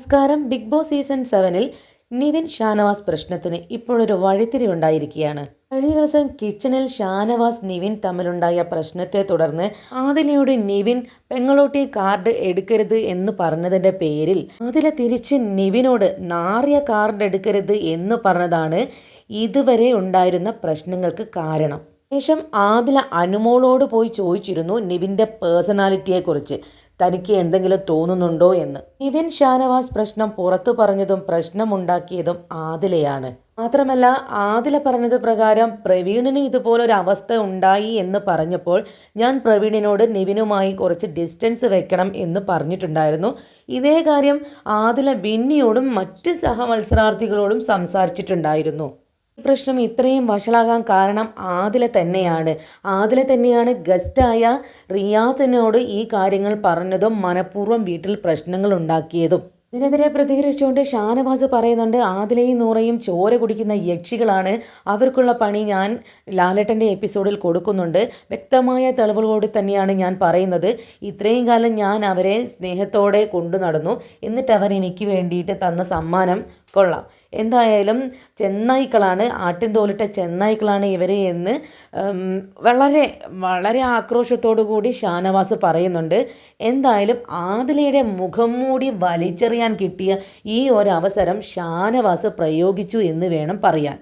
നമസ്കാരം. Bigg Boss season 7-ൽ നിവിൻ ഷാനവാസ് പ്രശ്നത്തിന് ഇപ്പോഴൊരു വഴിത്തിരിവുണ്ടായിരിക്കുകയാണ്. കഴിഞ്ഞ ദിവസം കിച്ചണിൽ ഷാനവാസ് നിവിൻ തമ്മിലുണ്ടായ പ്രശ്നത്തെ തുടർന്ന് ആദിലയോട് നിവിൻ പെങ്ങളോട്ടി കാർഡ് എടുക്കരുത് എന്ന് പറഞ്ഞതിൻ്റെ പേരിൽ ആദില തിരിച്ച് നിവിനോട് നാറിയ കാർഡ് എടുക്കരുത് എന്ന് പറഞ്ഞതാണ് ഇതുവരെ ഉണ്ടായിരുന്ന പ്രശ്നങ്ങൾക്ക് കാരണം. ശേഷം ആദില അനുമോളോട് പോയി ചോദിച്ചിരുന്നു നിവിൻ്റെ പേഴ്സണാലിറ്റിയെക്കുറിച്ച്, തനിക്ക് എന്തെങ്കിലും തോന്നുന്നുണ്ടോ എന്ന്. നിവിൻ ഷാനവാസ് പ്രശ്നം പുറത്തു പറഞ്ഞതും പ്രശ്നമുണ്ടാക്കിയതും ആദിലയാണ്. മാത്രമല്ല, ആദില പറഞ്ഞത് പ്രകാരം പ്രവീണിന് ഇതുപോലൊരു അവസ്ഥ ഉണ്ടായി എന്ന് പറഞ്ഞപ്പോൾ ഞാൻ പ്രവീണിനോട് നിവിനുമായി കുറച്ച് ഡിസ്റ്റൻസ് വെക്കണം എന്ന് പറഞ്ഞിട്ടുണ്ടായിരുന്നു. ഇതേ കാര്യം ആദില ബിന്നിയോടും മറ്റ് സഹമത്സരാർത്ഥികളോടും സംസാരിച്ചിട്ടുണ്ടായിരുന്നു. ഈ പ്രശ്നം ഇത്രയും വഷളാകാൻ കാരണം ആദില തന്നെയാണ് ഗസ്റ്റായ റിയാസിനോട് ഈ കാര്യങ്ങൾ പറഞ്ഞതും മനഃപൂർവ്വം വീട്ടിൽ പ്രശ്നങ്ങൾ ഉണ്ടാക്കിയതും. ഇതിനെതിരെ പ്രതികരിച്ചുകൊണ്ട് ഷാനവാസ് പറയുന്നുണ്ട്, ആദിലയും നൂറയും ചോര കുടിക്കുന്ന യക്ഷികളാണ്, അവർക്കുള്ള പണി ഞാൻ ലാലേട്ടൻ്റെ എപ്പിസോഡിൽ കൊടുക്കുന്നുണ്ട്. വ്യക്തമായ തെളിവുകളോട് തന്നെയാണ് ഞാൻ പറയുന്നത്. ഇത്രയും കാലം ഞാൻ അവരെ സ്നേഹത്തോടെ കൊണ്ടു നടന്നു, എന്നിട്ട് അവരെനിക്ക് വേണ്ടിയിട്ട് തന്ന സമ്മാനം കൊള്ളാം. എന്തായാലും ചെന്നായ്ക്കളാണ്, ആട്ടിൻതോലിട്ട ചെന്നായ്ക്കളാണ് ഇവർ എന്ന് വളരെ വളരെ ആക്രോശത്തോടു കൂടി ഷാനവാസ് പറയുന്നുണ്ട്. എന്തായാലും ആദിലയുടെ മുഖം മൂടി വലിച്ചെറിയാൻ കിട്ടിയ ഈ ഒരു അവസരം ഷാനവാസ് പ്രയോഗിച്ചു എന്ന് വേണം പറയാൻ.